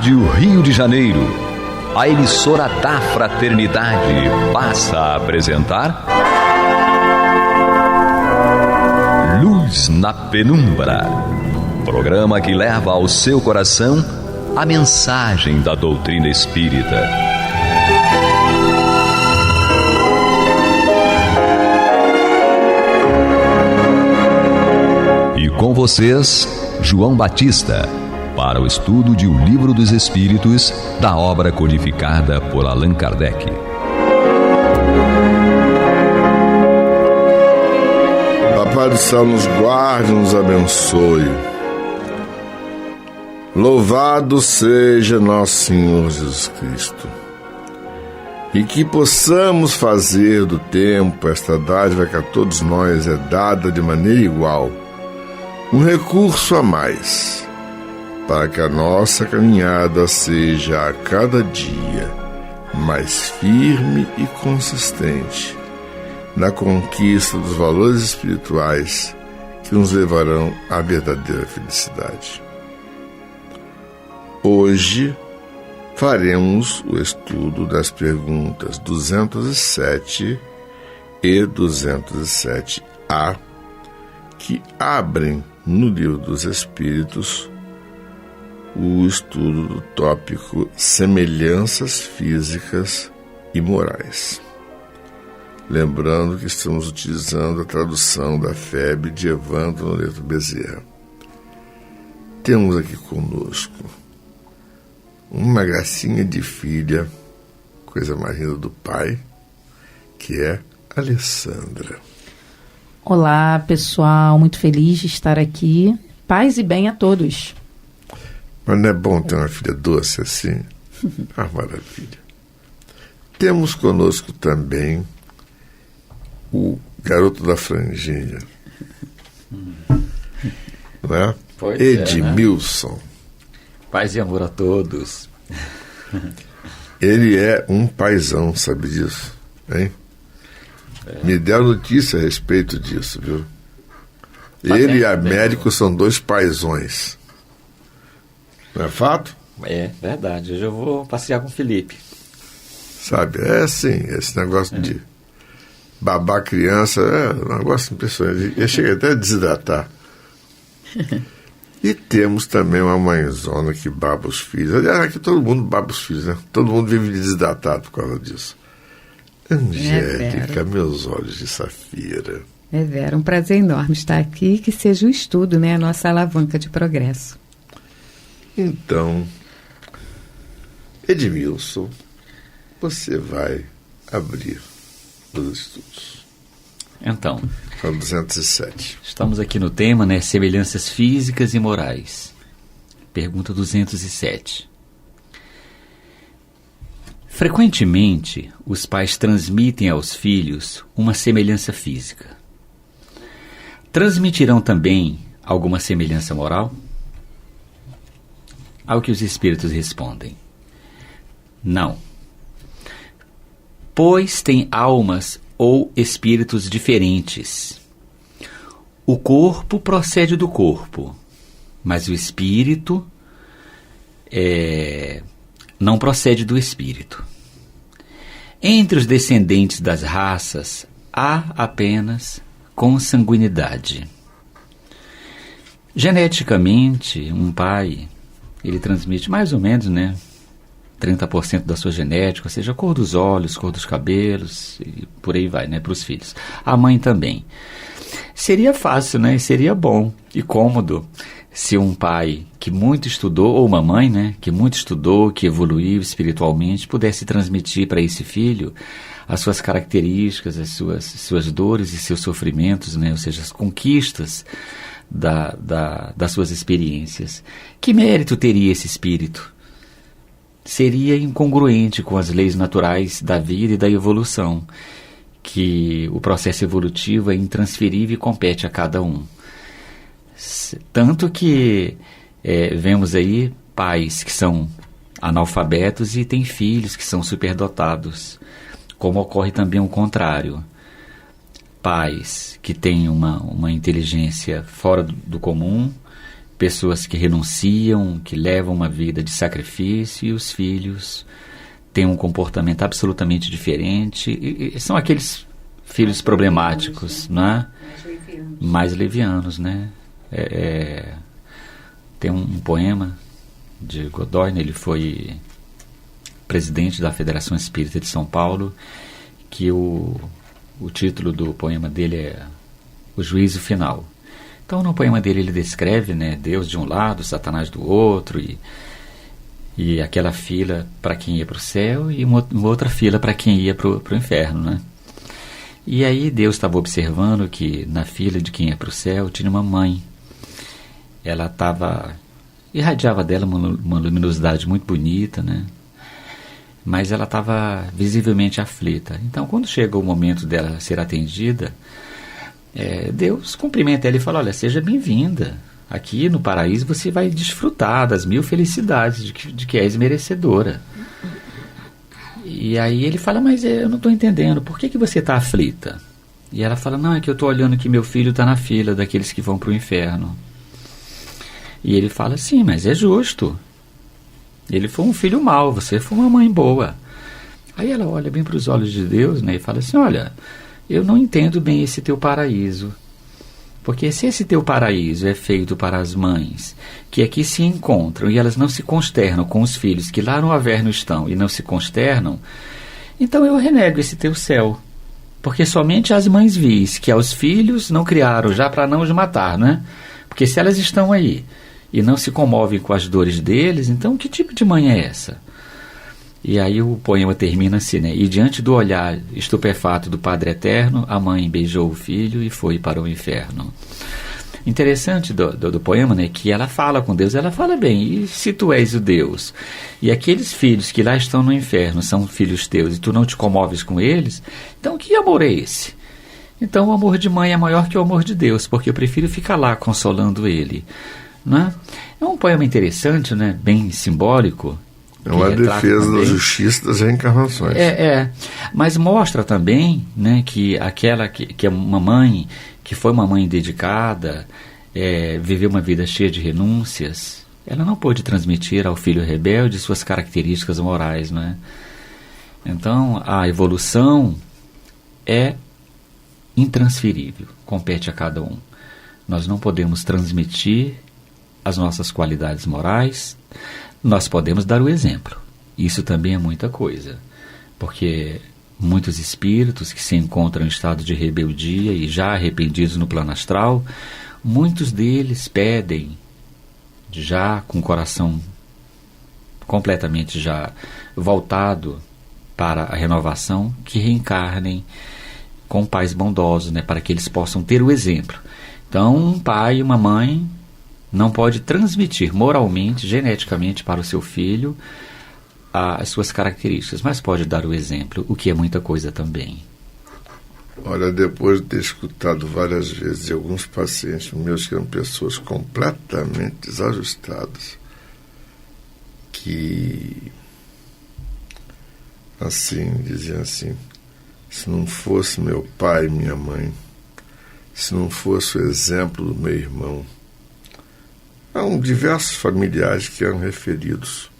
Rádio Rio de Janeiro, a emissora da Fraternidade, passa a apresentar Luz na Penumbra, programa que leva ao seu coração a mensagem da doutrina espírita. E com vocês, João Batista, para o estudo de O Livro dos Espíritos, da obra codificada por Allan Kardec. Papai do céu nos guarde e nos abençoe. Louvado seja nosso Senhor Jesus Cristo. E que possamos fazer do tempo esta dádiva que a todos nós é dada de maneira igual, um recurso a mais, para que a nossa caminhada seja a cada dia mais firme e consistente na conquista dos valores espirituais que nos levarão à verdadeira felicidade. Hoje faremos o estudo das perguntas 207 e 207A, que abrem no Livro dos Espíritos o estudo do tópico Semelhanças Físicas e Morais. Lembrando que estamos utilizando a tradução da FEB de Evandro Noleto Bezerra. Temos aqui conosco uma gracinha de filha, coisa mais linda do pai, que é Alessandra. Olá, pessoal, muito feliz de estar aqui. Paz e bem a todos. Mas não é bom ter uma filha doce assim? Ah, maravilha. Temos conosco também o garoto da franjinha, não é? Pois Edmilson. É, né? Paz e amor a todos. Ele é um paizão, sabe disso, hein? Me deram notícia a respeito disso, viu? Ele e Américo são dois paizões. Não é fato? É verdade. Hoje eu vou passear com o Felipe. Sabe, é assim, esse negócio de babar criança é um negócio impressionante. Ele chega até a desidratar. E temos também uma mãezona que baba os filhos. Aliás, aqui todo mundo baba os filhos, né? Todo mundo vive desidratado por causa disso. Angélica, meus olhos de safira. É, Vera, um prazer enorme estar aqui, que seja o estudo, né, a nossa alavanca de progresso. Então, Edmilson, você vai abrir os estudos. Então, 207. Estamos aqui no tema, né, semelhanças físicas e morais. Pergunta 207. Frequentemente, os pais transmitem aos filhos uma semelhança física. Transmitirão também alguma semelhança moral? Ao que os espíritos respondem: não. Pois têm almas ou espíritos diferentes. O corpo procede do corpo, mas o espírito não procede do espírito. Entre os descendentes das raças há apenas consanguinidade. Geneticamente, um pai, ele transmite mais ou menos, né, 30% da sua genética, ou seja, a cor dos olhos, cor dos cabelos, e por aí vai, né, para os filhos. A mãe também. Seria fácil, né, seria bom e cômodo se um pai que muito estudou, ou uma mãe, né, que muito estudou, que evoluiu espiritualmente, pudesse transmitir para esse filho as suas características, as suas dores e seus sofrimentos, né, ou seja, as conquistas das suas experiências. Que mérito teria esse espírito? Seria incongruente com as leis naturais da vida e da evolução, que o processo evolutivo é intransferível e compete a cada um. Tanto que vemos aí pais que são analfabetos e têm filhos que são superdotados, como ocorre também o contrário. Pais que têm uma inteligência fora do comum, pessoas que renunciam, que levam uma vida de sacrifício, e os filhos têm um comportamento absolutamente diferente. E são aqueles filhos problemáticos, né? Mais levianos, né? Tem um poema de Godoy, ele foi presidente da Federação Espírita de São Paulo, que o título do poema dele é O Juízo Final. Então, no poema dele, ele descreve, né, Deus de um lado, Satanás do outro, e aquela fila para quem ia para o céu e uma outra fila para quem ia para o inferno, né? E aí Deus estava observando que na fila de quem ia para o céu tinha uma mãe. Ela irradiava dela uma luminosidade muito bonita, né? Mas ela estava visivelmente aflita. Então, quando chega o momento dela ser atendida, Deus cumprimenta ela e fala: olha, seja bem-vinda. Aqui no paraíso você vai desfrutar das 1000 felicidades de que és merecedora. E aí ele fala: mas eu não estou entendendo, por que você está aflita? E ela fala: não, é que eu estou olhando que meu filho está na fila daqueles que vão para o inferno. E ele fala: sim, mas é justo. Ele foi um filho mau, você foi uma mãe boa. Aí ela olha bem para os olhos de Deus, né, e fala assim: olha, eu não entendo bem esse teu paraíso. Porque se esse teu paraíso é feito para as mães que aqui se encontram e elas não se consternam com os filhos que lá no averno estão e não se consternam, então eu renego esse teu céu. Porque somente as mães vis que aos filhos não criaram já para não os matar, né? Porque se elas estão aí e não se comovem com as dores deles, então que tipo de mãe é essa? E aí o poema termina assim, né? E diante do olhar estupefato do Padre Eterno, a mãe beijou o filho e foi para o inferno. Interessante do poema, né? Que ela fala com Deus, ela fala bem: e se tu és o Deus, e aqueles filhos que lá estão no inferno são filhos teus, e tu não te comoves com eles, então que amor é esse? Então o amor de mãe é maior que o amor de Deus, porque eu prefiro ficar lá consolando ele, né? É um poema interessante, né? Bem simbólico. É uma defesa também da justiça das reencarnações. Mas mostra também, né, que aquela que é uma mãe, que foi uma mãe dedicada, viveu uma vida cheia de renúncias, ela não pôde transmitir ao filho rebelde suas características morais, né? Então, a evolução é intransferível, compete a cada um. Nós não podemos transmitir as nossas qualidades morais. Nós podemos dar o exemplo. Isso também é muita coisa, porque muitos espíritos que se encontram em estado de rebeldia e já arrependidos no plano astral, muitos deles pedem, já com o coração completamente já voltado para a renovação, que reencarnem com pais bondosos, né, para que eles possam ter o exemplo. Então, um pai e uma mãe não pode transmitir moralmente, geneticamente para o seu filho as suas características, mas pode dar o exemplo, o que é muita coisa também. Olha, depois de ter escutado várias vezes de alguns pacientes meus que eram pessoas completamente desajustadas, que assim, diziam assim: se não fosse meu pai e minha mãe, se não fosse o exemplo do meu irmão, há diversos familiares que eram referidos,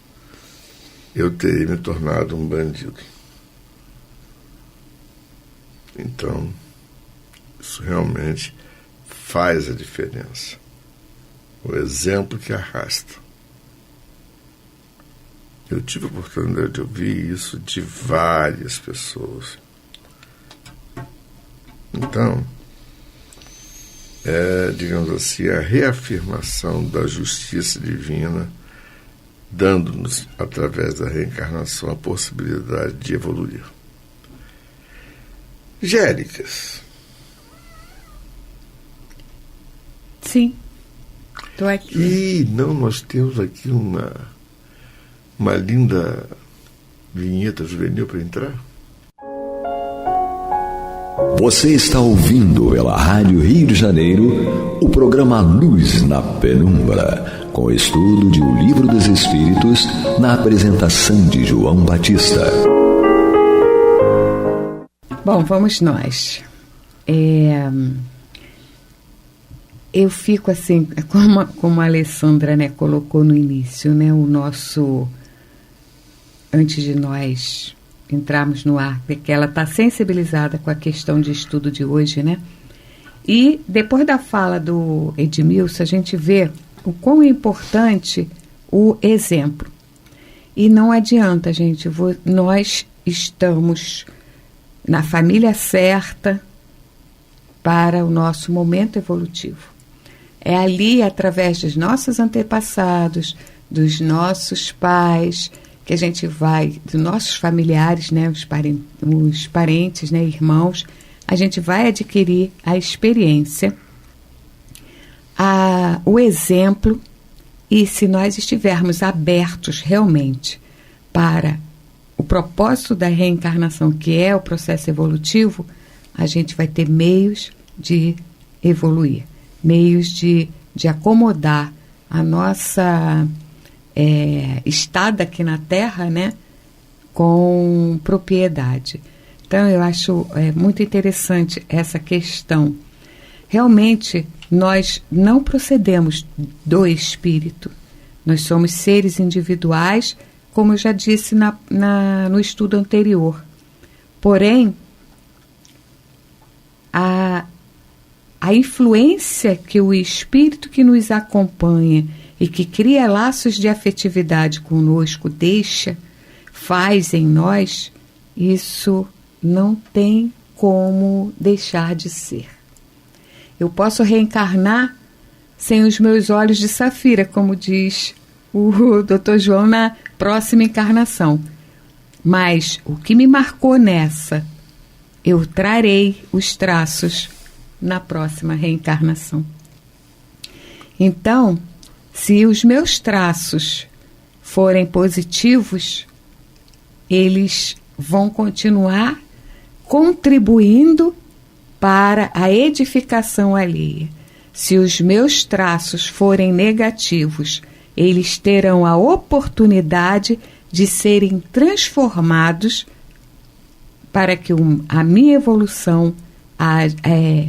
eu teria me tornado um bandido. Então, isso realmente faz a diferença. O exemplo que arrasta. Eu tive a oportunidade de ouvir isso de várias pessoas. Então, digamos assim, a reafirmação da justiça divina, dando-nos, através da reencarnação, a possibilidade de evoluir. Géricas. Sim, estou aqui. E nós temos aqui uma linda vinheta juvenil para entrar. Você está ouvindo pela Rádio Rio de Janeiro o programa Luz na Penumbra, com o estudo de O Livro dos Espíritos, na apresentação de João Batista. Bom, vamos nós. eu fico assim, como a Alessandra, né, colocou no início, né, o nosso, antes de nós entrarmos no ar, que ela está sensibilizada com a questão de estudo de hoje, né? E depois da fala do Edmilson, a gente vê o quão é importante o exemplo. E não adianta, gente, nós estamos na família certa para o nosso momento evolutivo. É ali, através dos nossos antepassados, dos nossos pais, que a gente vai, dos nossos familiares, né, os parentes, né, irmãos, a gente vai adquirir a experiência, o exemplo, e se nós estivermos abertos realmente para o propósito da reencarnação, que é o processo evolutivo, a gente vai ter meios de evoluir, meios de acomodar a nossa estada aqui na Terra, né, com propriedade. Então, eu acho muito interessante essa questão. Realmente, nós não procedemos do espírito. Nós somos seres individuais, como eu já disse no estudo anterior. Porém, a influência que o espírito que nos acompanha e que cria laços de afetividade conosco faz em nós, isso não tem como deixar de ser. Eu posso reencarnar sem os meus olhos de safira, como diz o Dr. João na próxima encarnação. Mas o que me marcou nessa, eu trarei os traços na próxima reencarnação. Então, se os meus traços forem positivos, eles vão continuar contribuindo para a edificação alheia. Se os meus traços forem negativos, eles terão a oportunidade de serem transformados para que a minha evolução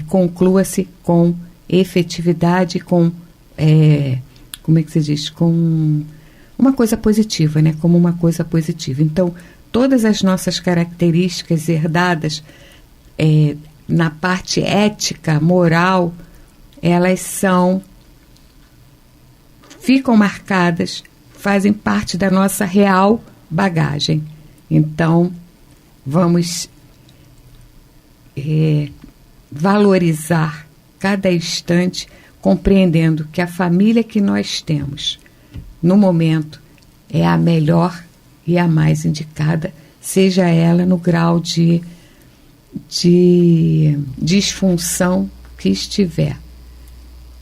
conclua-se com efetividade, com como é que se diz? Com uma coisa positiva, né? Como uma coisa positiva. Então, todas as nossas características herdadas na parte ética, moral, elas ficam marcadas, fazem parte da nossa real bagagem. Então, vamos valorizar cada instante, compreendendo que a família que nós temos, no momento, é a melhor e a mais indicada, seja ela no grau de disfunção que estiver.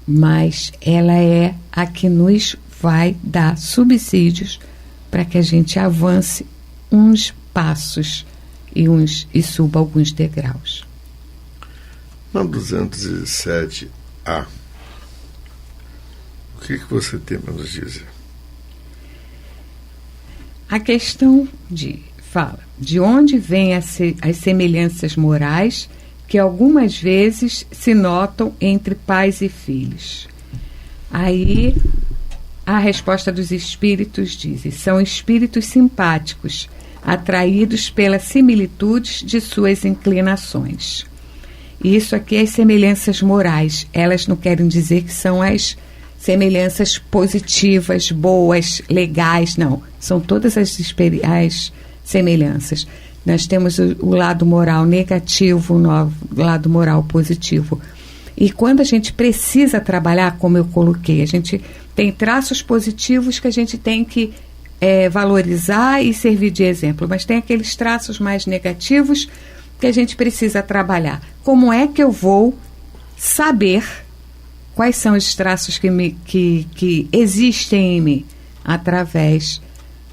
Mas ela é a que nos vai dar subsídios para que a gente avance uns passos e suba alguns degraus. Na 207A, o que você tem para nos dizer? A questão fala de onde vêm as semelhanças morais que algumas vezes se notam entre pais e filhos. Aí a resposta dos espíritos diz: são espíritos simpáticos, atraídos pelas similitudes de suas inclinações. Isso aqui é as semelhanças morais. Elas não querem dizer que são as semelhanças positivas, boas, legais, não. São todas as semelhanças. Nós temos o lado moral negativo, o lado moral positivo. E quando a gente precisa trabalhar, como eu coloquei, a gente tem traços positivos que a gente tem que valorizar e servir de exemplo, mas tem aqueles traços mais negativos que a gente precisa trabalhar. Como é que eu vou saber quais são os traços que existem em mim? Através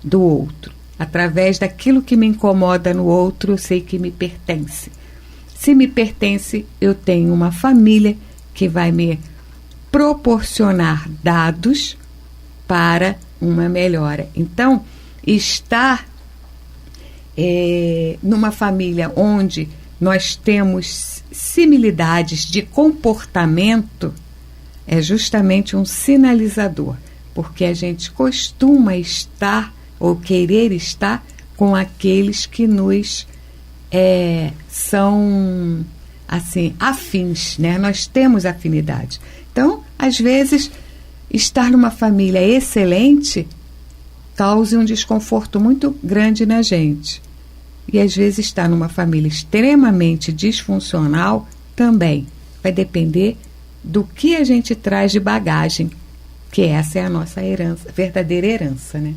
do outro. Através daquilo que me incomoda no outro, eu sei que me pertence. Se me pertence, eu tenho uma família que vai me proporcionar dados para uma melhora. Então, estar numa família onde nós temos similitudes de comportamento, é justamente um sinalizador, porque a gente costuma estar ou querer estar com aqueles que nos são assim afins, né? Nós temos afinidade. Então, às vezes, estar numa família excelente cause um desconforto muito grande na gente. E às vezes estar numa família extremamente disfuncional também vai depender do que a gente traz de bagagem, que essa é a nossa herança, verdadeira herança, né?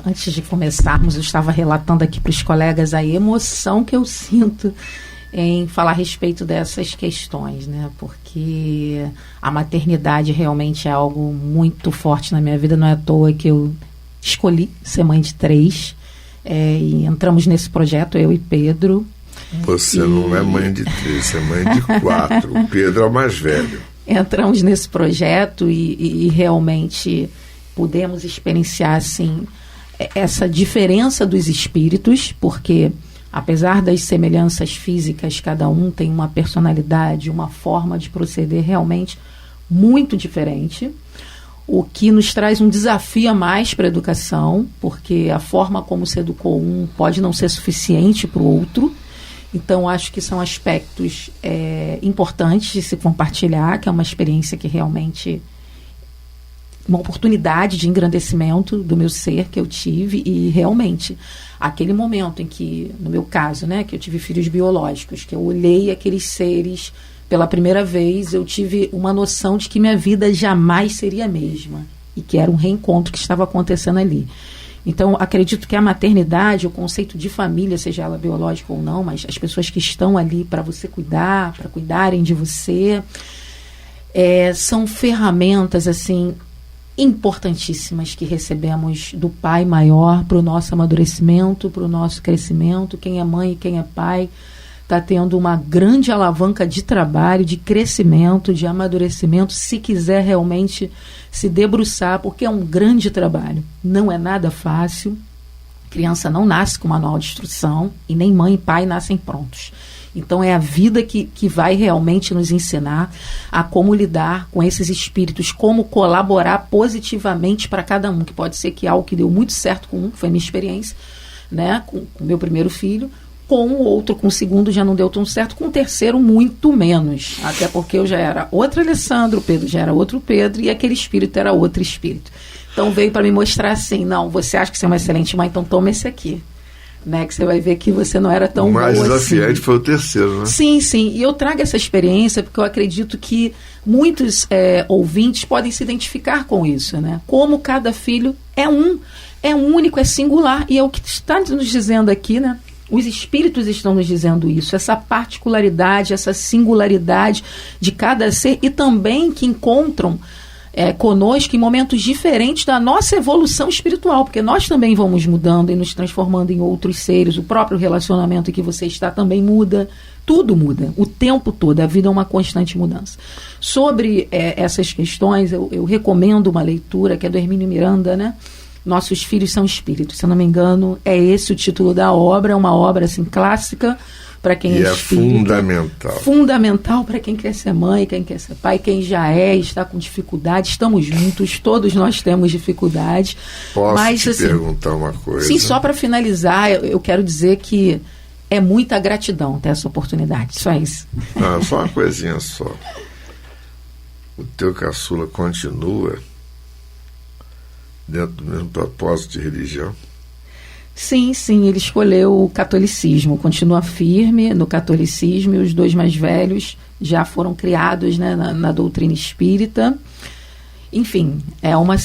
Antes de começarmos, eu estava relatando aqui para os colegas a emoção que eu sinto em falar a respeito dessas questões, né? Porque a maternidade realmente é algo muito forte na minha vida. Não é à toa que eu escolhi ser mãe de 3, e entramos nesse projeto, eu e Pedro. Você não é mãe de 3, você é mãe de 4. O Pedro é o mais velho. Entramos nesse projeto e realmente pudemos experienciar assim, essa diferença dos espíritos, porque apesar das semelhanças físicas, cada um tem uma personalidade, uma forma de proceder realmente muito diferente, o que nos traz um desafio a mais para a educação, porque a forma como se educou um pode não ser suficiente para o outro. Então, acho que são aspectos importantes de se compartilhar, que é uma experiência que realmente... uma oportunidade de engrandecimento do meu ser que eu tive, e realmente aquele momento em que, no meu caso, né, que eu tive filhos biológicos, que eu olhei aqueles seres pela primeira vez, eu tive uma noção de que minha vida jamais seria a mesma e que era um reencontro que estava acontecendo ali. Então, acredito que a maternidade, o conceito de família, seja ela biológica ou não, mas as pessoas que estão ali para você cuidar, para cuidarem de você, são ferramentas, assim, importantíssimas que recebemos do Pai Maior para o nosso amadurecimento, para o nosso crescimento. Quem é mãe e quem é pai está tendo uma grande alavanca de trabalho, de crescimento, de amadurecimento, se quiser realmente se debruçar, porque é um grande trabalho. Não é nada fácil. Criança não nasce com manual de instrução e nem mãe e pai nascem prontos. Então é a vida que vai realmente nos ensinar a como lidar com esses espíritos, como colaborar positivamente para cada um, que pode ser que algo que deu muito certo com um, foi minha experiência, né, com o meu primeiro filho, com o outro, com o segundo já não deu tão certo, com o terceiro muito menos, até porque eu já era outro Alessandro, o Pedro já era outro Pedro e aquele espírito era outro espírito. Então veio para me mostrar assim, não, você acha que você é uma excelente mãe, então toma esse aqui. Né, que você vai ver que você não era tão boa assim. O mais desafiante foi o terceiro, né? Sim, sim. E eu trago essa experiência porque eu acredito que muitos ouvintes podem se identificar com isso, né? Como cada filho é único, é singular. E é o que está nos dizendo aqui, né? Os espíritos estão nos dizendo isso, essa particularidade, essa singularidade de cada ser, e também que encontram conosco em momentos diferentes da nossa evolução espiritual, porque nós também vamos mudando e nos transformando em outros seres. O próprio relacionamento em que você está também muda, tudo muda, o tempo todo, a vida é uma constante mudança. Sobre essas questões, eu recomendo uma leitura que é do Hermínio Miranda, né? Nossos Filhos São Espíritos, se eu não me engano, é esse o título da obra, é uma obra assim, clássica, para quem é espírita, fundamental para quem quer ser mãe, quem quer ser pai, quem já está com dificuldade. Estamos juntos, todos nós temos dificuldade. Posso te perguntar uma coisa? Sim, só para finalizar, eu quero dizer que é muita gratidão ter essa oportunidade, só isso. Só uma coisinha só. O teu caçula continua dentro do mesmo propósito de religião? Sim, ele escolheu o catolicismo, continua firme no catolicismo, e os 2 mais velhos já foram criados, né, na doutrina espírita. Enfim, é uma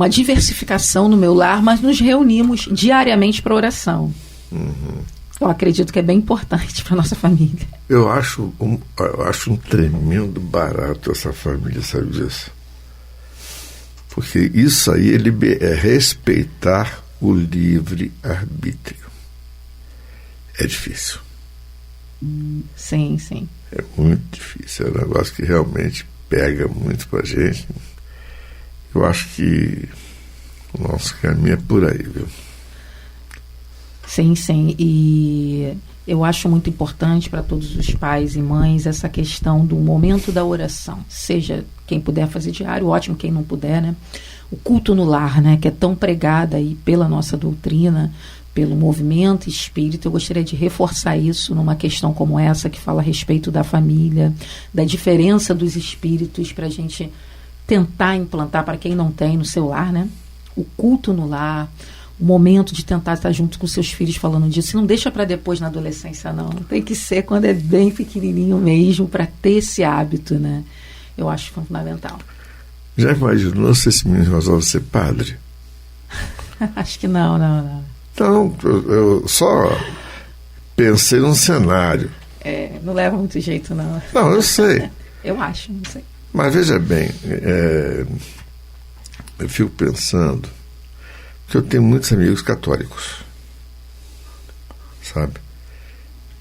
diversificação no meu lar, mas nos reunimos diariamente para oração. Uhum. Eu acredito que é bem importante para a nossa família. Eu acho um tremendo barato essa família, sabe disso? Porque isso aí é respeitar o livre-arbítrio. É difícil. Sim. É muito difícil. É um negócio que realmente pega muito pra gente. Eu acho que o nosso caminho é por aí, viu? Sim. E Eu acho muito importante para todos os pais e mães essa questão do momento da oração. Seja quem puder fazer diário, ótimo, quem não puder, né? O culto no lar, né? Que é tão pregada aí pela nossa doutrina, pelo movimento espírita. Eu gostaria de reforçar isso numa questão como essa, que fala a respeito da família, da diferença dos espíritos, para a gente tentar implantar, para quem não tem no seu lar, né? O culto no lar, o momento de tentar estar junto com seus filhos falando disso. Não deixa para depois na adolescência, não. Tem que ser quando é bem pequenininho mesmo, para ter esse hábito, né? Eu acho fundamental. Já imaginou se esse menino resolve ser padre? Acho que não. Então, eu só pensei num cenário. Não leva muito jeito, não. Não, eu sei. Eu acho, não sei. Mas veja bem, eu fico pensando que eu tenho muitos amigos católicos, sabe?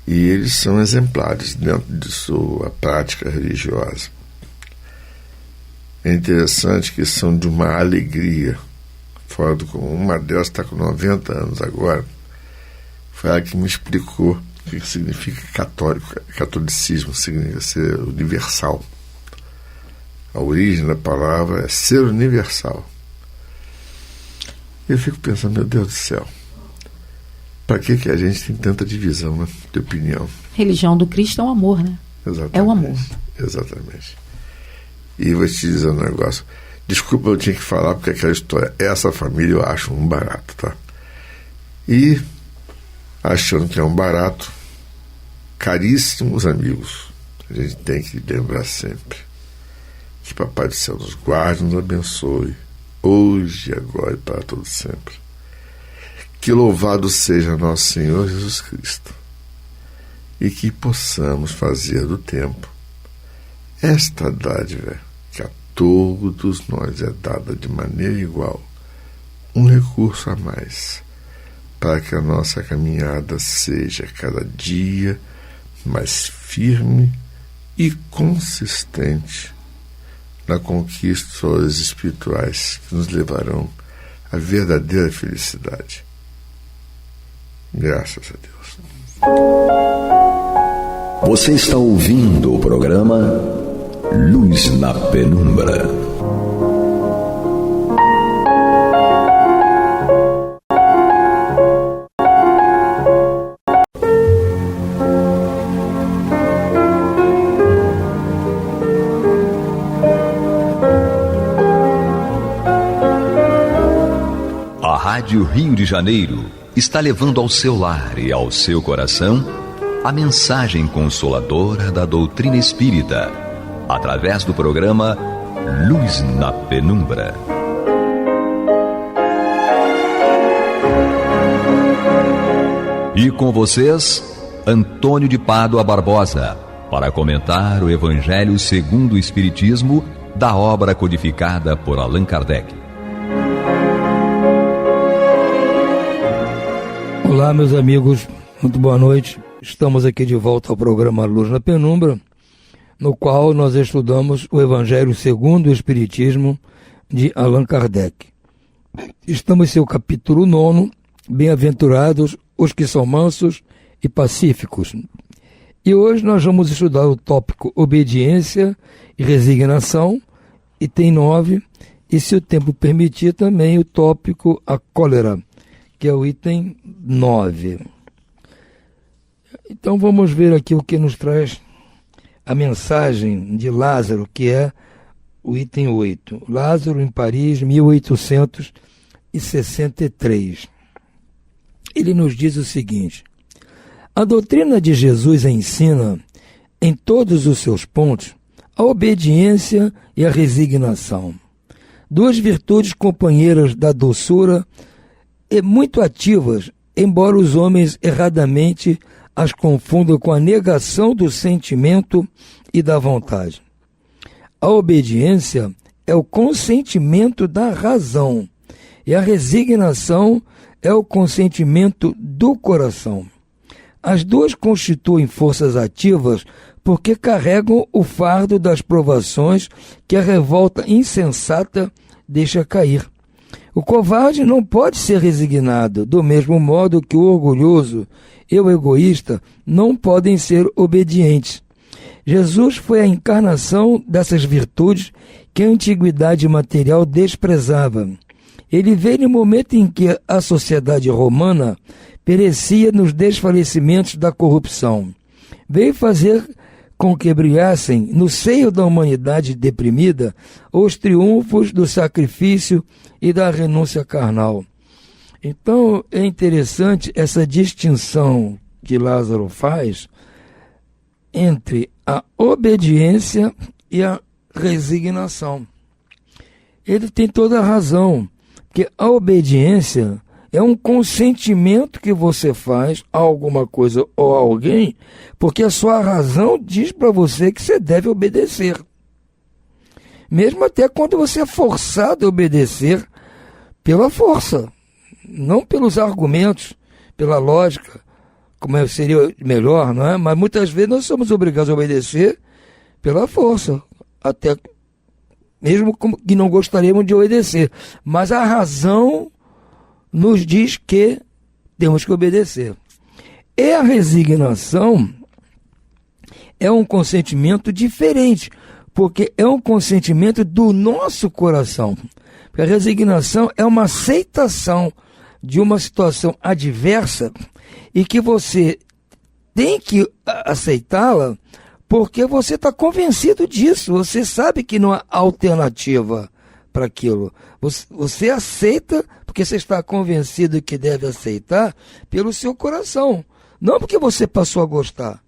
E eles são exemplares dentro de sua prática religiosa. É interessante que são de uma alegria fora do comum. Uma delas está com 90 anos agora. Foi ela que me explicou o que significa católico. Catolicismo significa ser universal. A origem da palavra é ser universal. Eu fico pensando, meu Deus do céu, para que a gente tem tanta divisão, né, de opinião? Religião do Cristo é o amor, né? Exatamente. É o amor. Exatamente. E vou te dizer um negócio. Desculpa, eu tinha que falar, porque aquela história, essa família eu acho um barato, tá? E, achando que é um barato, caríssimos amigos, a gente tem que lembrar sempre que Papai do Céu nos guarde, nos abençoe, hoje, agora e para todo sempre. Que louvado seja nosso Senhor Jesus Cristo, e que possamos fazer do tempo esta dádiva que a todos nós é dada de maneira igual, um recurso a mais, para que a nossa caminhada seja cada dia mais firme e consistente na conquista de valores espirituais que nos levarão à verdadeira felicidade. Graças a Deus. Você está ouvindo o programa Luz na Penumbra. A Rádio Rio de Janeiro está levando ao seu lar e ao seu coração a mensagem consoladora da doutrina espírita, através do programa Luz na Penumbra. E com vocês, Antônio de Pádua Barbosa, para comentar o Evangelho segundo o Espiritismo, da obra codificada por Allan Kardec. Olá, meus amigos, muito boa noite. Estamos aqui de volta ao programa Luz na Penumbra, no qual nós estudamos o Evangelho segundo o Espiritismo de Allan Kardec. Estamos em seu capítulo 9, Bem-aventurados os que são mansos e pacíficos. E hoje nós vamos estudar o tópico Obediência e Resignação, item 9, e se o tempo permitir também o tópico A Cólera, que é o item 9. Então vamos ver aqui o que nos traz a mensagem de Lázaro, que é o item 8. Lázaro, em Paris, 1863. Ele nos diz o seguinte: a doutrina de Jesus ensina, em todos os seus pontos, a obediência e a resignação. Duas virtudes companheiras da doçura e muito ativas, embora os homens erradamente as confundam com a negação do sentimento e da vontade. A obediência é o consentimento da razão e a resignação é o consentimento do coração. As duas constituem forças ativas porque carregam o fardo das provações que a revolta insensata deixa cair. O covarde não pode ser resignado, do mesmo modo que o orgulhoso e o egoísta não podem ser obedientes. Jesus foi a encarnação dessas virtudes que a antiguidade material desprezava. Ele veio no momento em que a sociedade romana perecia nos desfalecimentos da corrupção. Veio fazer com que brilhassem no seio da humanidade deprimida os triunfos do sacrifício e da renúncia carnal. Então é interessante essa distinção que Lázaro faz entre a obediência e a resignação. Ele tem toda a razão, porque a obediência é um consentimento que você faz a alguma coisa ou a alguém, porque a sua razão diz para você que você deve obedecer. Mesmo até quando você é forçado a obedecer pela força, não pelos argumentos, pela lógica, como seria melhor, não é? Mas muitas vezes nós somos obrigados a obedecer pela força, até mesmo que não gostaríamos de obedecer. Mas a razão nos diz que temos que obedecer. E a resignação é um consentimento diferente, porque é um consentimento do nosso coração. Porque a resignação é uma aceitação de uma situação adversa e que você tem que aceitá-la porque você está convencido disso, você sabe que não há alternativa para aquilo. Você aceita porque você está convencido que deve aceitar pelo seu coração, não porque você passou a gostar.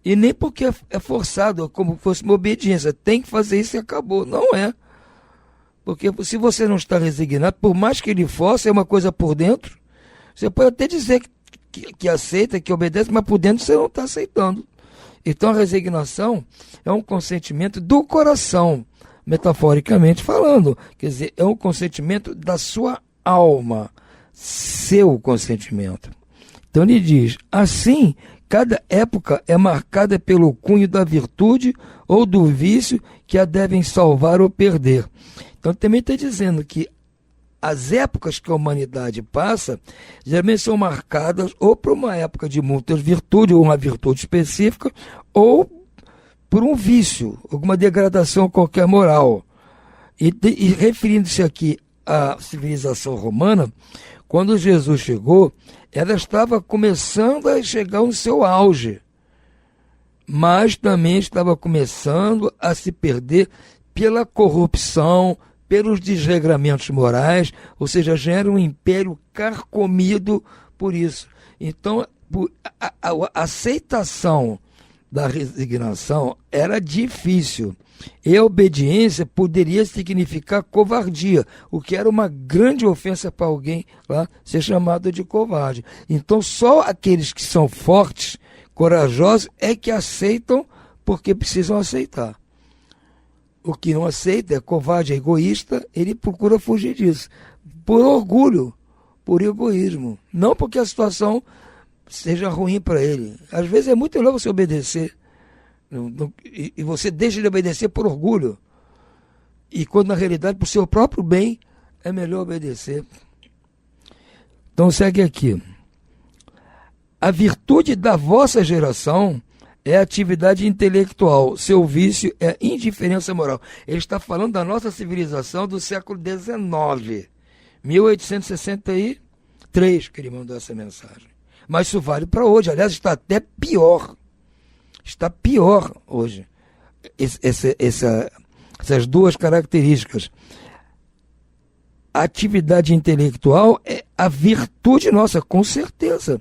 E nem porque é forçado, como fosse uma obediência. Tem que fazer isso e acabou. Não é. Porque se você não está resignado, por mais que ele force, é uma coisa por dentro. Você pode até dizer que aceita, que obedece, mas por dentro você não está aceitando. Então a resignação é um consentimento do coração, metaforicamente falando. Quer dizer, é um consentimento da sua alma, seu consentimento. Então ele diz, assim, cada época é marcada pelo cunho da virtude ou do vício que a devem salvar ou perder. Então também está dizendo que as épocas que a humanidade passa, geralmente são marcadas ou por uma época de muitas virtudes, ou uma virtude específica, ou por um vício, alguma degradação qualquer moral. E referindo-se aqui à civilização romana, quando Jesus chegou, ela estava começando a chegar no seu auge, mas também estava começando a se perder pela corrupção, pelos desregramentos morais, ou seja, já era um império carcomido por isso. Então, a aceitação da resignação era difícil. E a obediência poderia significar covardia, o que era uma grande ofensa para alguém lá ser chamado de covarde. Então, só aqueles que são fortes, corajosos, é que aceitam porque precisam aceitar. O que não aceita é covarde, é egoísta, ele procura fugir disso. Por orgulho, por egoísmo. Não porque a situação seja ruim para ele. Às vezes é muito melhor você obedecer. E você deixa de obedecer por orgulho. E quando na realidade, por seu próprio bem, é melhor obedecer. Então segue aqui. A virtude da vossa geração é atividade intelectual, seu vício é indiferença moral. Ele está falando da nossa civilização do século XIX, 1863, que ele mandou essa mensagem. Mas isso vale para hoje, aliás, está até pior. Está pior hoje. Essas duas características. A atividade intelectual é a virtude nossa, com certeza.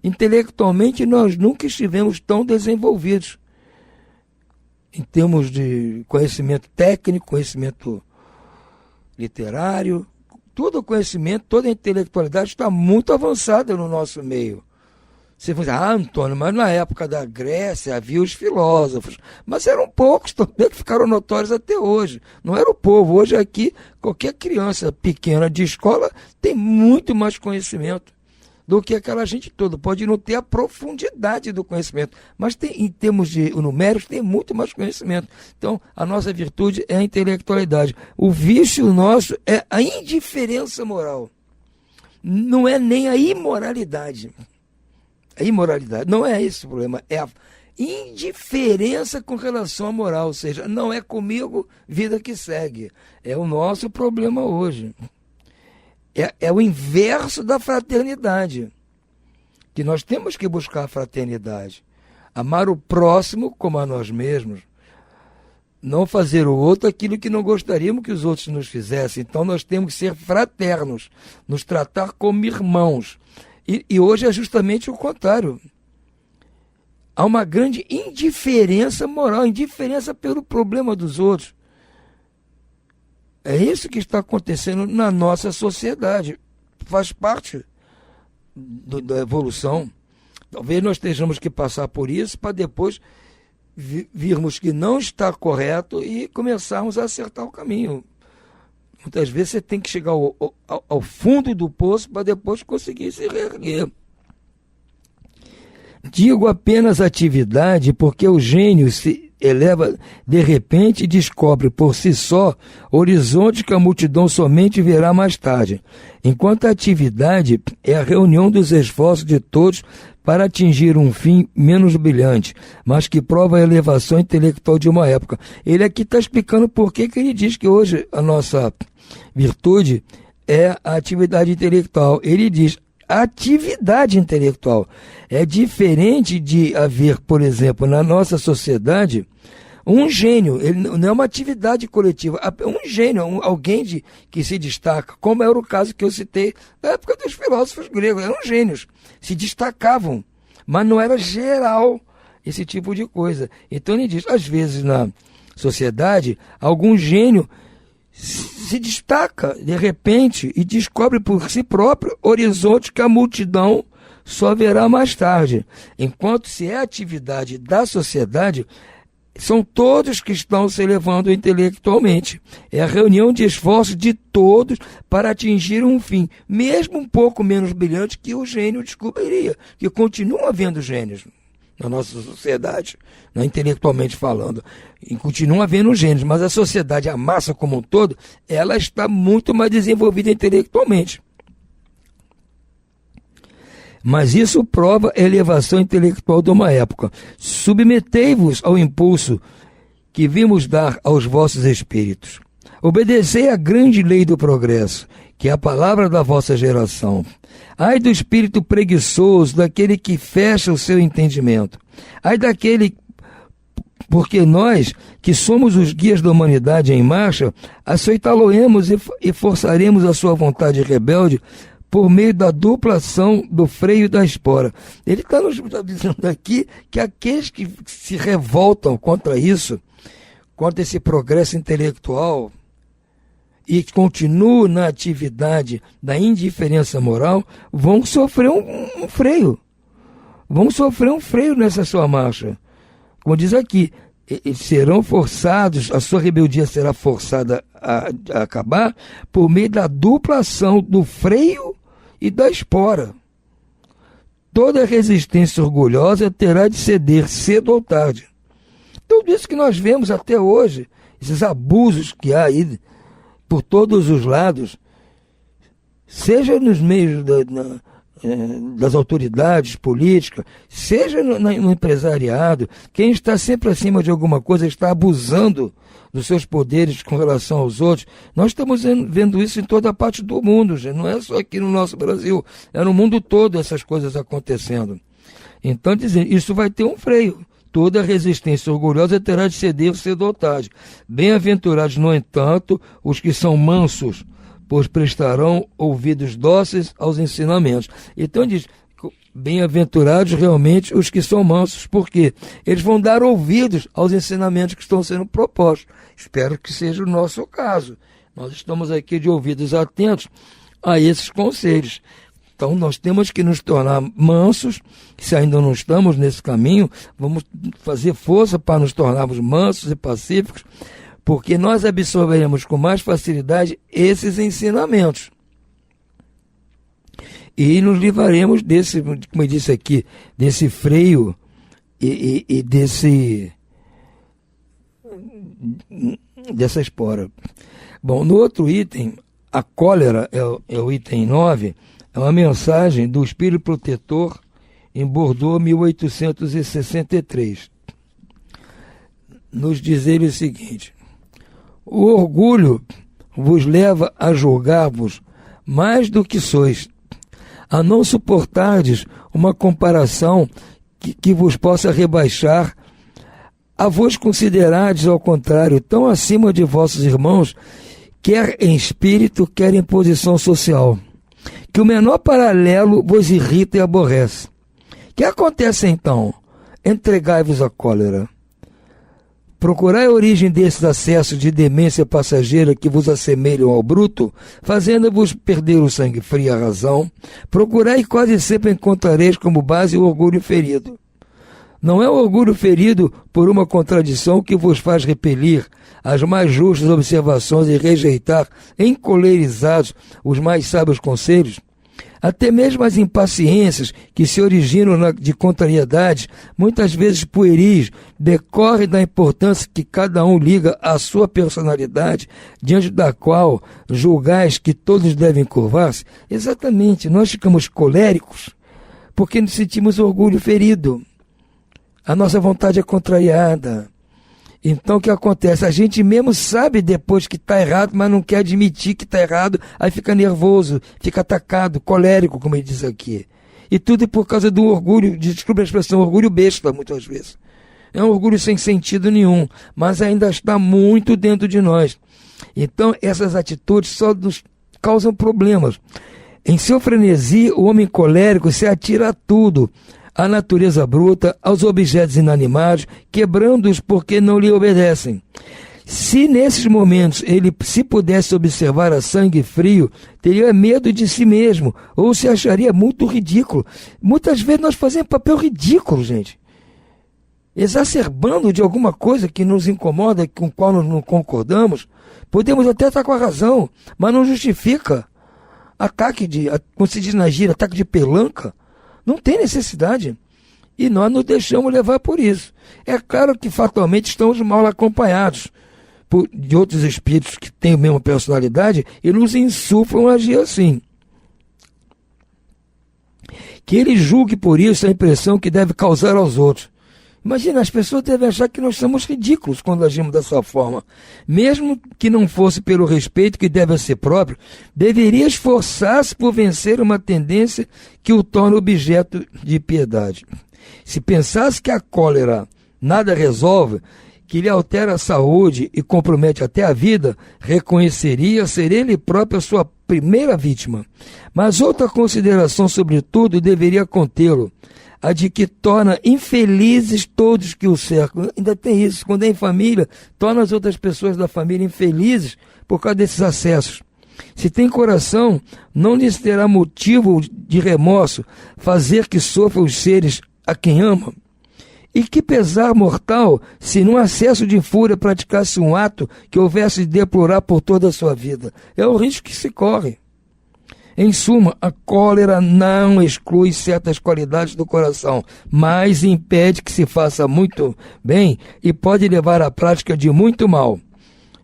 Intelectualmente, nós nunca estivemos tão desenvolvidos em termos de conhecimento técnico, conhecimento literário, todo o conhecimento, toda a intelectualidade está muito avançada no nosso meio. Você vai dizer, Antônio, mas na época da Grécia havia os filósofos, mas eram poucos também que ficaram notórios até hoje. Não era o povo. Hoje aqui, qualquer criança pequena de escola tem muito mais conhecimento do que aquela gente toda. Pode não ter a profundidade do conhecimento, mas em termos de numéricos, tem muito mais conhecimento. Então, a nossa virtude é a intelectualidade. O vício nosso é a indiferença moral. Não é nem a imoralidade. a imoralidade. Não é esse o problema, é a indiferença com relação à moral, ou seja, não é comigo, vida que segue. É o nosso problema hoje. É o inverso da fraternidade, que nós temos que buscar a fraternidade. Amar o próximo como a nós mesmos. Não fazer o outro aquilo que não gostaríamos que os outros nos fizessem. Então nós temos que ser fraternos, nos tratar como irmãos. E hoje é justamente o contrário. Há uma grande indiferença moral, indiferença pelo problema dos outros. É isso que está acontecendo na nossa sociedade. Faz parte da evolução. Talvez nós tenhamos que passar por isso para depois virmos que não está correto e começarmos a acertar o caminho. Muitas vezes você tem que chegar ao fundo do poço para depois conseguir se reerguer. Digo apenas atividade porque o gênio se eleva de repente e descobre por si só horizonte que a multidão somente verá mais tarde, enquanto a atividade é a reunião dos esforços de todos para atingir um fim menos brilhante, mas que prova a elevação intelectual de uma época. Ele aqui está explicando por que ele diz que hoje a nossa virtude é a atividade intelectual. Ele diz atividade intelectual. É diferente de haver, por exemplo, na nossa sociedade, um gênio. Ele não é uma atividade coletiva, é um gênio, alguém que se destaca, como era o caso que eu citei na época dos filósofos gregos. Eram gênios, se destacavam, mas não era geral esse tipo de coisa. Então ele diz, às vezes na sociedade, algum gênio se destaca de repente e descobre por si próprio horizonte que a multidão só verá mais tarde. Enquanto se é atividade da sociedade, são todos que estão se elevando intelectualmente. É a reunião de esforços de todos para atingir um fim, mesmo um pouco menos brilhante que o gênio descobriria, que continua havendo gênios na nossa sociedade, né, intelectualmente falando. E continua havendo gênios, mas a sociedade, a massa como um todo, ela está muito mais desenvolvida intelectualmente. Mas isso prova a elevação intelectual de uma época. Submetei-vos ao impulso que vimos dar aos vossos espíritos. Obedecei à grande lei do progresso, que é a palavra da vossa geração. Ai do espírito preguiçoso, daquele que fecha o seu entendimento. Ai daquele, porque nós, que somos os guias da humanidade em marcha, aceitá-lo-emos e forçaremos a sua vontade rebelde por meio da dupla ação do freio e da espora. Ele está nos dizendo aqui que aqueles que se revoltam contra isso, contra esse progresso intelectual, e continuam na atividade da indiferença moral, vão sofrer um freio. Vão sofrer um freio nessa sua marcha. Como diz aqui, serão forçados, a sua rebeldia será forçada a acabar por meio da dupla ação do freio e da espora. Toda resistência orgulhosa terá de ceder cedo ou tarde. Tudo isso que nós vemos até hoje, esses abusos que há aí por todos os lados, seja nos meios das autoridades políticas, seja no empresariado, quem está sempre acima de alguma coisa está abusando dos seus poderes com relação aos outros. Nós estamos vendo isso em toda a parte do mundo, gente. Não é só aqui no nosso Brasil, é no mundo todo essas coisas acontecendo. Então, dizendo, isso vai ter um freio. Toda resistência orgulhosa terá de ceder cedo ou tarde. Bem-aventurados, no entanto, os que são mansos, pois prestarão ouvidos dóceis aos ensinamentos. Então diz, bem-aventurados realmente os que são mansos, porque eles vão dar ouvidos aos ensinamentos que estão sendo propostos. Espero que seja o nosso caso. Nós estamos aqui de ouvidos atentos a esses conselhos. Então nós temos que nos tornar mansos, se ainda não estamos nesse caminho, vamos fazer força para nos tornarmos mansos e pacíficos, porque nós absorveremos com mais facilidade esses ensinamentos. E nos livraremos desse, como eu disse aqui, desse freio e dessa espora. Bom, no outro item, a cólera é o item 9, é uma mensagem do Espírito Protetor em Bordeaux, 1863. Nos diz ele o seguinte: o orgulho vos leva a julgar-vos mais do que sois, a não suportardes uma comparação que vos possa rebaixar, a vos considerardes, ao contrário, tão acima de vossos irmãos, quer em espírito, quer em posição social, que o menor paralelo vos irrita e aborrece. O que acontece então? Entregai-vos à cólera. Procurai a origem desses acessos de demência passageira que vos assemelham ao bruto, fazendo-vos perder o sangue frio e a razão. Procurai e quase sempre encontrareis como base o orgulho ferido. Não é o orgulho ferido por uma contradição que vos faz repelir as mais justas observações e rejeitar, encolerizados, os mais sábios conselhos. Até mesmo as impaciências que se originam de contrariedades, muitas vezes pueris, decorrem da importância que cada um liga à sua personalidade, diante da qual julgais que todos devem curvar-se. Exatamente, nós ficamos coléricos porque nos sentimos orgulho ferido. A nossa vontade é contrariada. Então o que acontece? A gente mesmo sabe depois que está errado, mas não quer admitir que está errado, aí fica nervoso, fica atacado, colérico, como ele diz aqui. E tudo por causa do orgulho, desculpa a expressão, orgulho besta, muitas vezes. É um orgulho sem sentido nenhum, mas ainda está muito dentro de nós. Então essas atitudes só nos causam problemas. Em seu frenesi, o homem colérico se atira a tudo, à natureza bruta, aos objetos inanimados, quebrando-os porque não lhe obedecem. Se nesses momentos ele se pudesse observar a sangue frio, teria medo de si mesmo, ou se acharia muito ridículo. Muitas vezes nós fazemos papel ridículo, gente, exacerbando de alguma coisa que nos incomoda, com a qual nós não concordamos. Podemos até estar com a razão, mas não justifica como se diz na gíria, ataque de pelanca. Não tem necessidade. E nós nos deixamos levar por isso. É claro que fatalmente estamos mal acompanhados de outros espíritos que têm a mesma personalidade e nos insuflam a agir assim. Que ele julgue por isso a impressão que deve causar aos outros. Imagina, as pessoas devem achar que nós somos ridículos quando agimos dessa forma. Mesmo que não fosse pelo respeito que deve a si próprio, deveria esforçar-se por vencer uma tendência que o torna objeto de piedade. Se pensasse que a cólera nada resolve, que lhe altera a saúde e compromete até a vida, reconheceria ser ele próprio a sua primeira vítima. Mas outra consideração, sobretudo, deveria contê-lo: a de que torna infelizes todos que o cercam. Ainda tem isso, quando é em família, torna as outras pessoas da família infelizes por causa desses acessos. Se tem coração, não lhes terá motivo de remorso fazer que sofram os seres a quem ama. E que pesar mortal se num acesso de fúria praticasse um ato que houvesse de deplorar por toda a sua vida. É o risco que se corre. Em suma, a cólera não exclui certas qualidades do coração, mas impede que se faça muito bem e pode levar à prática de muito mal. Ou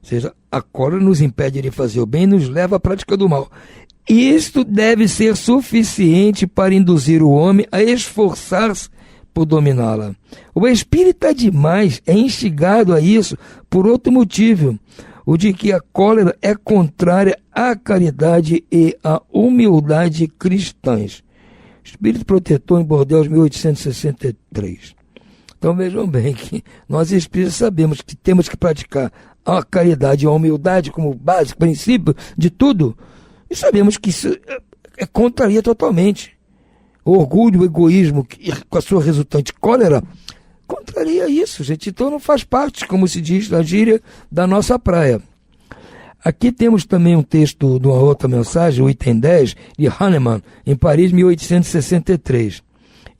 seja, a cólera nos impede de fazer o bem e nos leva à prática do mal. Isto deve ser suficiente para induzir o homem a esforçar-se por dominá-la. O espírito demais é instigado a isso por outro motivo: o de que a cólera é contrária à caridade e à humildade cristãs. Espírito Protetor em Bordeaux, 1863. Então vejam bem que nós espíritos sabemos que temos que praticar a caridade e a humildade como base, princípio de tudo, e sabemos que isso contraria totalmente. O orgulho, o egoísmo, com a sua resultante cólera, contraria isso, gente. Então não faz parte, como se diz na gíria, da nossa praia. Aqui temos também um texto de uma outra mensagem, o item 10, de Hahnemann, em Paris, 1863.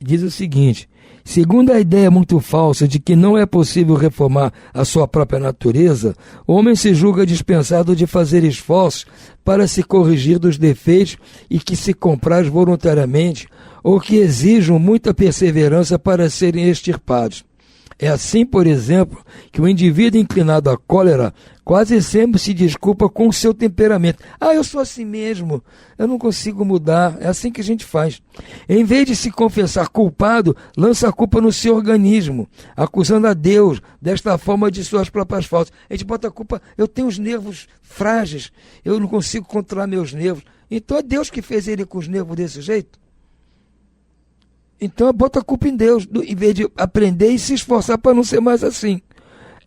Diz o seguinte: segundo a ideia muito falsa de que não é possível reformar a sua própria natureza, o homem se julga dispensado de fazer esforços para se corrigir dos defeitos e que se compraz voluntariamente ou que exijam muita perseverança para serem extirpados. É assim, por exemplo, que o indivíduo inclinado à cólera quase sempre se desculpa com o seu temperamento. Eu sou assim mesmo, eu não consigo mudar. É assim que a gente faz. Em vez de se confessar culpado, lança a culpa no seu organismo, acusando a Deus desta forma de suas próprias faltas. A gente bota a culpa, eu tenho os nervos frágeis, eu não consigo controlar meus nervos. Então é Deus que fez ele com os nervos desse jeito? Então bota a culpa em Deus, em vez de aprender e se esforçar para não ser mais assim.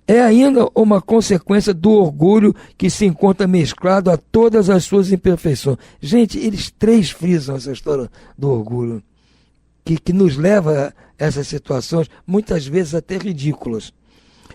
É ainda uma consequência do orgulho que se encontra mesclado a todas as suas imperfeições. Gente, eles três frisam essa história do orgulho, que nos leva a essas situações, muitas vezes até ridículas.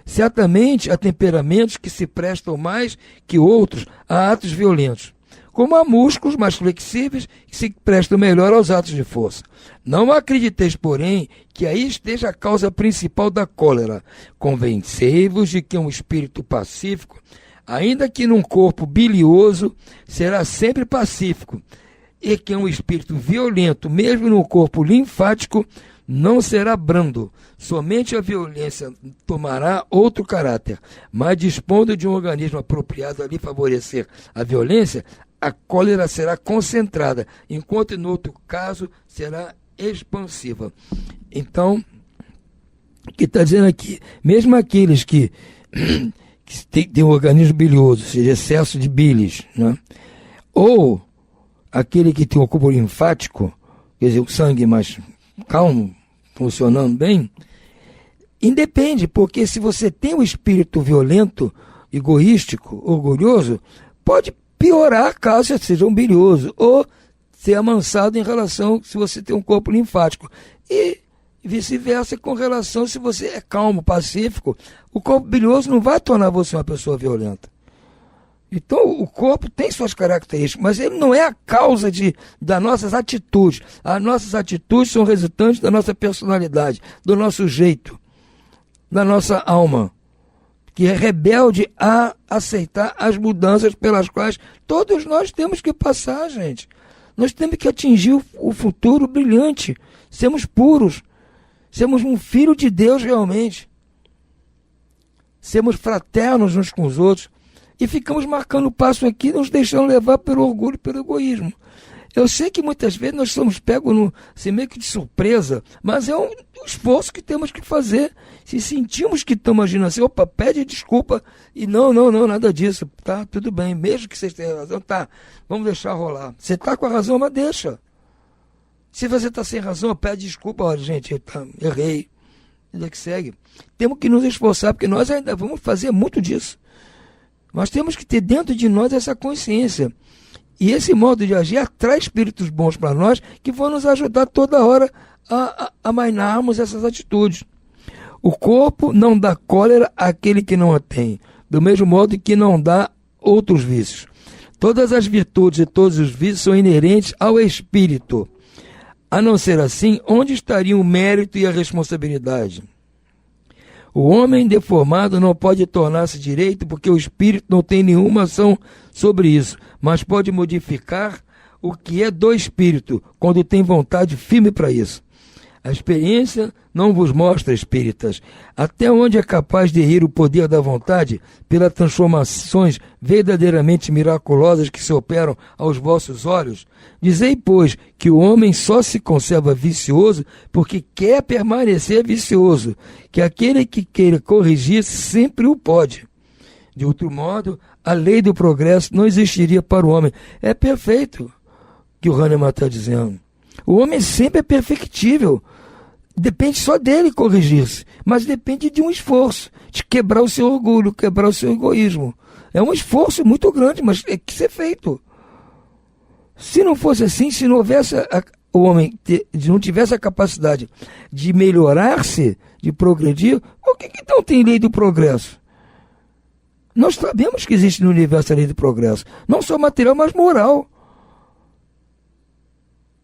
Certamente há temperamentos que se prestam mais que outros a atos violentos, como há músculos mais flexíveis que se prestam melhor aos atos de força. Não acrediteis, porém, que aí esteja a causa principal da cólera. Convencei-vos de que um espírito pacífico, ainda que num corpo bilioso, será sempre pacífico, e que um espírito violento, mesmo num corpo linfático, não será brando. Somente a violência tomará outro caráter, mas dispondo de um organismo apropriado a lhe favorecer a violência, a cólera será concentrada, enquanto no outro caso será expansiva. Então, o que está dizendo aqui, mesmo aqueles que têm um organismo bilioso, ou seja, excesso de bilis, né? Ou aquele que tem um corpo linfático, quer dizer, o sangue mais calmo, funcionando bem, independe, porque se você tem um espírito violento, egoístico, orgulhoso, pode piorar caso você seja um bilioso, ou ser amansado em relação se você tem um corpo linfático. E vice-versa com relação se você é calmo, pacífico, o corpo bilioso não vai tornar você uma pessoa violenta. Então o corpo tem suas características, mas ele não é a causa das nossas atitudes. As nossas atitudes são resultantes da nossa personalidade, do nosso jeito, da nossa alma, que é rebelde a aceitar as mudanças pelas quais todos nós temos que passar, gente. Nós temos que atingir o futuro brilhante, sermos puros, sermos um filho de Deus realmente, sermos fraternos uns com os outros, e ficamos marcando o passo aqui, nos deixando levar pelo orgulho e pelo egoísmo. Eu sei que muitas vezes nós somos pegos assim, meio que de surpresa, mas é um esforço que temos que fazer. Se sentimos que estamos agindo assim, opa, pede desculpa, e não, nada disso, tá, tudo bem, mesmo que vocês tenham razão, tá, vamos deixar rolar. Você está com a razão, mas deixa. Se você está sem razão, pede desculpa, olha, gente, errei, ainda que segue. Temos que nos esforçar, porque nós ainda vamos fazer muito disso. Nós temos que ter dentro de nós essa consciência. E esse modo de agir atrai espíritos bons para nós que vão nos ajudar toda hora a amainarmos essas atitudes. O corpo não dá cólera àquele que não a tem, do mesmo modo que não dá outros vícios. Todas as virtudes e todos os vícios são inerentes ao espírito. A não ser assim, onde estariam o mérito e a responsabilidade? O homem deformado não pode tornar-se direito porque o espírito não tem nenhuma ação sobre isso, mas pode modificar o que é do espírito, quando tem vontade firme para isso. A experiência não vos mostra, espíritas, até onde é capaz de ir o poder da vontade pelas transformações verdadeiramente miraculosas que se operam aos vossos olhos. Dizei, pois, que o homem só se conserva vicioso porque quer permanecer vicioso, que aquele que queira corrigir sempre o pode. De outro modo, a lei do progresso não existiria para o homem. É perfeito que o Hahnemann está dizendo. O homem sempre é perfectível. Depende só dele corrigir-se, mas depende de um esforço, de quebrar o seu orgulho, quebrar o seu egoísmo. É um esforço muito grande, mas é que ser feito. Se não fosse assim, se não houvesse o homem não tivesse a capacidade de melhorar-se, de progredir, o que então tem lei do progresso? Nós sabemos que existe no universo a lei do progresso, não só material, mas moral.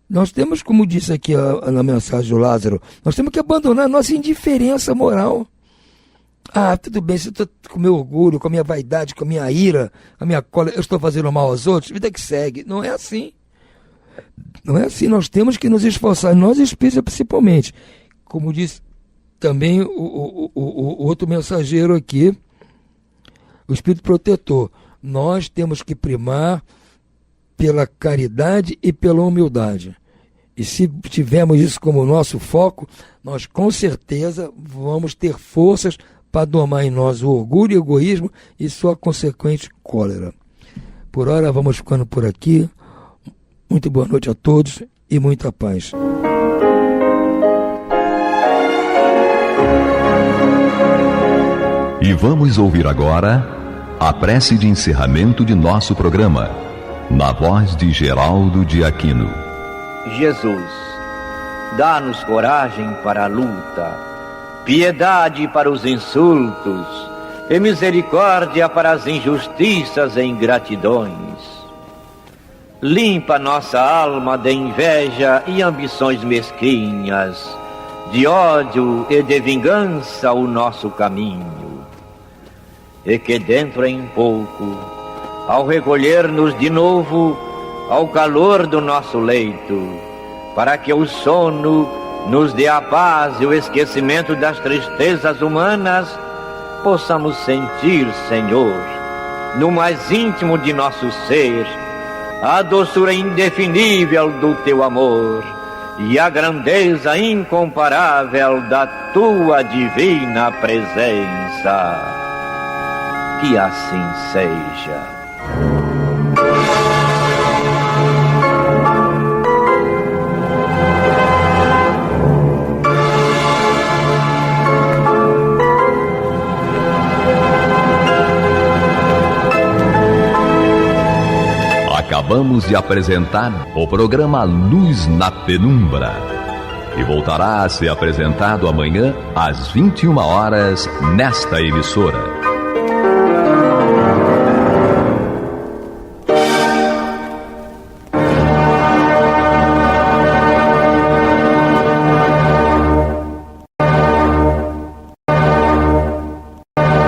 Nós temos, como disse aqui na mensagem do Lázaro, nós temos que abandonar a nossa indiferença moral. Tudo bem, se eu estou com o meu orgulho, com a minha vaidade, com a minha ira, com a minha cólera, eu estou fazendo mal aos outros, vida que segue. Não é assim. Não é assim, nós temos que nos esforçar, nós espíritas principalmente. Como disse também o outro mensageiro aqui, o Espírito Protetor. Nós temos que primar pela caridade e pela humildade. E se tivermos isso como nosso foco, nós com certeza vamos ter forças para domar em nós o orgulho, o egoísmo e sua consequente cólera. Por hora vamos ficando por aqui. Muito boa noite a todos e muita paz. E vamos ouvir agora a prece de encerramento de nosso programa, na voz de Geraldo de Aquino. Jesus, dá-nos coragem para a luta, piedade para os insultos e misericórdia para as injustiças e ingratidões. Limpa nossa alma de inveja e ambições mesquinhas, de ódio e de vingança o nosso caminho. E que dentro em pouco, ao recolher-nos de novo ao calor do nosso leito, para que o sono nos dê a paz e o esquecimento das tristezas humanas, possamos sentir, Senhor, no mais íntimo de nosso ser, a doçura indefinível do Teu amor e a grandeza incomparável da Tua divina presença. Que assim seja. Acabamos de apresentar o programa Luz na Penumbra, que voltará a ser apresentado amanhã às 21 horas nesta emissora.